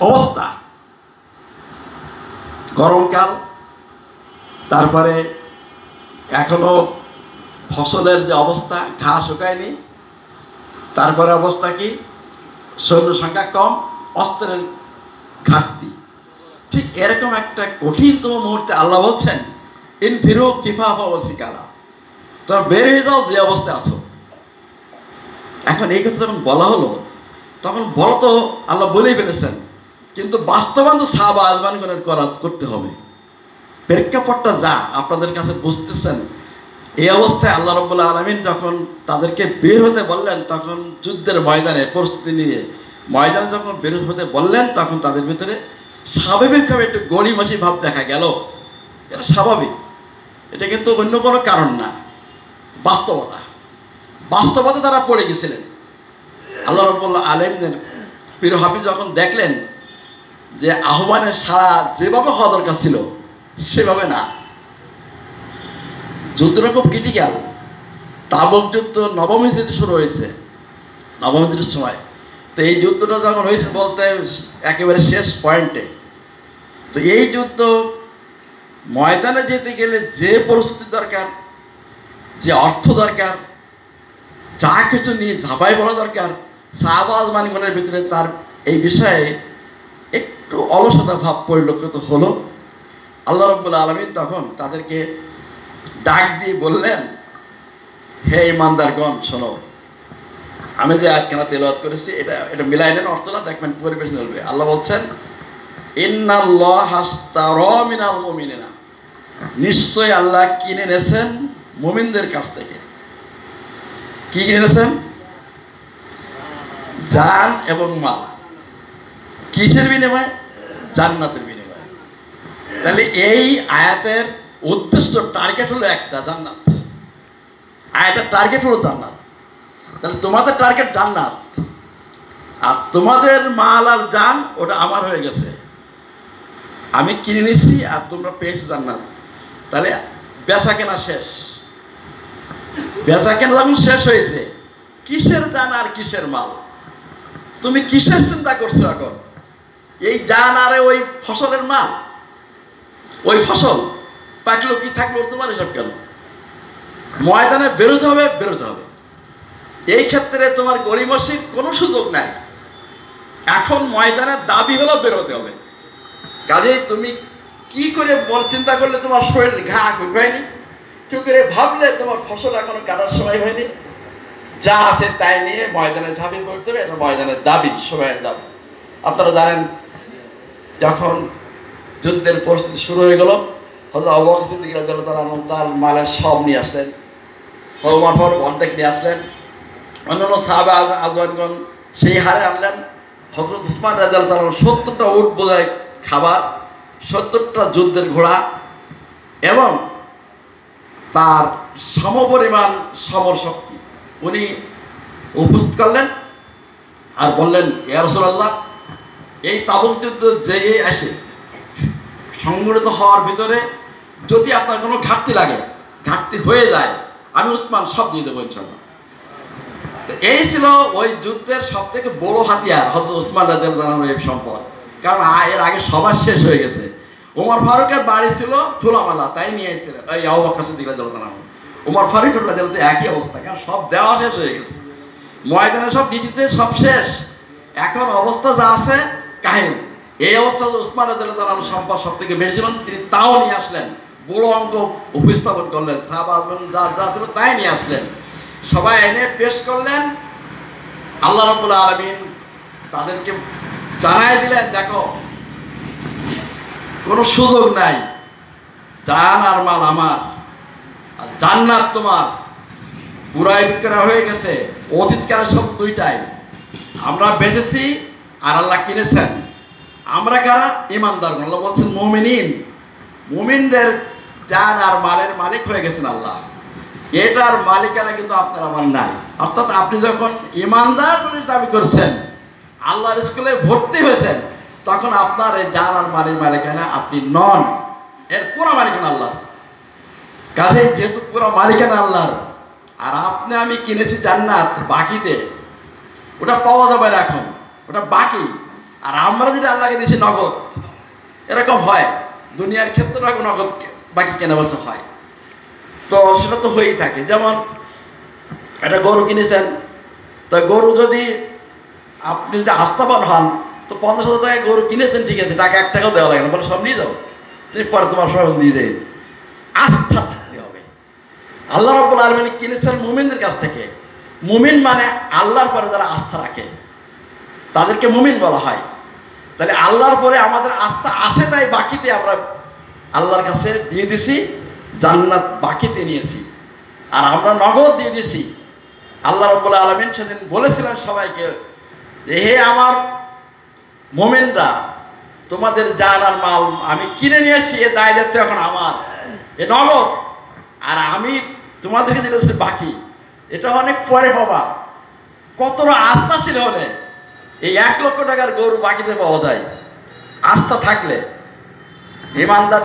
অবস্থা, গরমকাল, তারপরে এখনো ফসলের যে অবস্থা, ঘাস শুকায়নি, তারপরে অবস্থা কি, সৈন্য সংখ্যা কম, অস্ত্রের ঘাটতি। ঠিক এরকম একটা কঠিনতম মুহূর্তে আল্লাহ বলছেন ইনফিরু কিফাফা ওয়া সিকালা, তোমরা বের হয়ে যাও যে অবস্থায় আছো। এখন এই কথা যখন বলা হলো তখন বড় তো আল্লাহ বলেই ফেলেছেন, কিন্তু বাস্তবায়ন তো সাহাবা আজমানগণের করতে হবে। প্রেক্ষাপটটা যা আপনাদের কাছে বুঝতেছেন, এই অবস্থায় আল্লাহ রাব্বুল আলামিন যখন তাদেরকে বের হতে বললেন, তখন যুদ্ধের ময়দানে প্রস্তুতি নিয়ে ময়দানে যখন বের হতে বললেন, তখন তাদের ভিতরে স্বাভাবিকভাবে একটু গড়িমসি ভাব দেখা গেল। এটা স্বাভাবিক, এটা কিন্তু অন্য কোনো কারণ না, বাস্তবতা। বাস্তবতা তারা পড়ে গেছিলেন। আল্লাহ রাব্বুল আলামিনের প্রিয় হাবিব যখন দেখলেন যে আহ্বানের সাড়া যেভাবে হওয়া দরকার ছিল সেভাবে না, যুদ্ধটা খুব ক্রিটিক্যাল। তাবুক যুদ্ধ নবম হিজরিতে শুরু হয়েছে, নবম হিজরির সময়। তো এই যুদ্ধটা যখন হয়েছে বলতে একেবারে শেষ পয়েন্টে, তো এই যুদ্ধ ময়দানে যেতে গেলে যে পরিস্থিতি দরকার, যে অর্থ দরকার, যা কিছু নিয়ে ঝাঁপাই পড়া দরকার, সাহাবা আজমানগণের ভিতরে তার এই বিষয়ে একটু অলসতা ভাব পরিলক্ষিত হলো। আল্লাহ রাব্বুল আলামিন তখন তাদেরকে ডাক দিয়ে বললেন, হে ইমানদারগণ শোনো, আমি যে আয়াতখানা তেলাওয়াত করেছি এটা মিলাই নেন, অর্থটা দেখবেন পরিবেশ চলবে। আল্লাহ বলছেন ইন্নাল্লাহা আশতারা মিনাল মুমিনিনা, নিশ্চয় আল্লাহ কিনে নিয়েছেন মুমিনদের কাছ থেকে। কি কিনে নিয়েছেন? জান এবং মাল। কিসের বিনিময়ে? জান্নাতের বিনিময়ে। তাহলে এই আয়াতের উদ্দেশ্য, টার্গেট হলো একটা, জান্নাত। আয়াতের টার্গেট হলো জান্নাত। তাহলে তোমাদের টার্গেট জান্নাত, আর তোমাদের মাল আর জান ওটা আমার হয়ে গেছে, আমি কিনে নিছি আর তোমরা পেয়েছো জান্নাত। তাহলে বেচা কেনা শেষ। বেচা কেনা যখন শেষ হয়েছে, কিসের জান আর কিসের মাল? তুমি কিসের চিন্তা করছো এখন? এই জান আর ওই ফসলের মাল, ওই ফসল পাকলো কি থাকলো তোমার এসব কেন? ময়দানে বেরোতে হবে, বেরোতে হবে। এই ক্ষেত্রে তোমার গড়িমসির কোনো সুযোগ নাই। এখন ময়দানের দাবি হলো বেরোতে হবে। কাজেই তুমি কি করে চিন্তা করলে তোমার শরীর ঘা হয়নি, কেউ করে ভাবলে তোমার ফসল এখনো কাটার সময় হয়নি, যা আছে তাই নিয়ে ময়দানে ঝাঁপিয়ে পড়তে হবে। এটা ময়দানের দাবি, সময়ের দাবি। আপনারা জানেন যখন যুদ্ধের পরিস্থিতি শুরু হয়ে গেল, হযরত আবু বকর সিদ্দিক রাদিয়াল্লাহু তাআলা তার মালের সব নিয়ে আসলেন, ওমর ফারুক অর্ধেক নিয়ে আসলেন, অন্যান্য সাহাবা আজওয়ানগণ সেই হারে আনলেন। হযরত উসমান রাদিয়াল্লাহু তাআলা 70টা উট বোঝায় খাবার, 70টা যুদ্ধের ঘোড়া এবং তার সমপরিমাণ সমর শক্তি উনি উপস্থিত করলেন। আর বললেন, ইয়া রাসূলুল্লাহ, এই তাবুক যুদ্ধ যে আসে সংগঠিত হওয়ার ভিতরে যদি আপনার কোনো ঘাটতি লাগে, ঘাটতি হয়ে যায়, আমি উসমান সব দিয়ে দেবো ইনশাআল্লাহ। এই ছিল ওই যুদ্ধের সব থেকে বড় হাতিয়ার, হযরত উসমান রাদিয়াল্লাহু তাআলার এই সম্পদ। কারণ এর আগে সবার শেষ হয়ে গেছে। ওমর ফারুকের বাড়ি ছিল ঠোলামালা, তাই নিয়ে এসেছিলেন এই আবু বকর সিদ্দিক রাদিয়াল্লাহু তাআলা। ওমর ফারুক রাদিয়াল্লাহু তাআলা একই অবস্থা, কারণ সব দেওয়া শেষ হয়ে গেছে, ময়দানে সব নিজেদের সব শেষ। এখন অবস্থা যা আছে কাহিল। এই অবস্থা উসমান রাদিয়াল্লাহু তাআলার সম্পদ সব থেকে বেশি ছিলেন, তিনি তাও নিয়ে আসলেন, বড় অঙ্ক উপস্থাপন করলেন, সাহাবা যা যা ছিল তাই নিয়ে আসলেন, সবাই এনে পেশ করলেন। আল্লাহ রাব্বুল আলামিন তাদেরকে জানাই দিলেন, দেখো কোনো সুযোগ নাই, জান আর মাল আমার, আর জান্নাত তোমার। পুরাই বিক্রা হয়ে গেছে, অতীতকালের সব দুইটাই। আমরা বেঁচেছি আর আল্লাহ কিনেছেন। আমরা কারা? ইমানদার। আল্লাহ বলছেন মুমিনিন, মুমিনদের জান আর মালের মালিক হয়ে গেছেন আল্লাহ। এটার মালিকানা কিন্তু আপনার আমার নাই। অর্থাৎ আপনি যখন ইমানদার বলে দাবি করছেন, আল্লাহর স্কুলে ভর্তি হয়েছেন, তখন আপনার এই জান আর মালের মালিকানা আপনি নন, এর পুরো মালিকানা আল্লাহর। কাজেই যেহেতু পুরো মালিকানা আল্লাহর, আর আপনি আমি কিনেছি জান্নাত বাকিতে, ওটা পাওয়া যাবে না এখন, ওটা বাকি। আর আমরা যেটা আল্লাহকে দিয়েছি নগদ, এরকম হয় দুনিয়ার ক্ষেত্রে নগদ বাকি কেনা বেচা হয়। তো সেটা তো হয়েই থাকে। যেমন একটা গরু কিনেছেন, তো গরু যদি আপনি যদি আস্থাবান হন, তো 50,000 টাকায় গরু কিনেছেন, ঠিক আছে, টাকা 1 টাকাও দেওয়া লাগে না, বলে সব নিয়ে যাও, তুমি পরে তোমার সব নিয়ে যাই। আস্থা থাকতে হবে। আল্লাহ রাব্বুল আলামিন কিনেছেন মুমিনদের কাছ থেকে। মুমিন মানে আল্লাহর পরে যারা আস্থা রাখে তাদেরকে মুমিন বলা হয়। তাহলে আল্লাহর পরে আমাদের আস্থা আছে, তাই বাকিতে আমরা আল্লাহর কাছে দিয়ে দিছি, জান্নাত বাকিতে নিয়েছি। আর আমরা নগদ দিয়ে দিছি। আল্লাহ রাব্বুল আলামিন সেদিন বলেছিলেন সবাইকে যে, হে আমার মুমিনরা, তোমাদের জান আর মাল আমি কিনে নিয়েছি, এ দায় দায়িত্ব এখন আমার, এ নগদ। আর আমি তোমাদেরকে যেটা বাকি, এটা অনেক পরে পাবা। কতটা আস্থা ছিল হলে এই 1 লক্ষ টাকার গরু বাকিতে পাওয়া যায়, আস্থা থাকলে। ইমানদার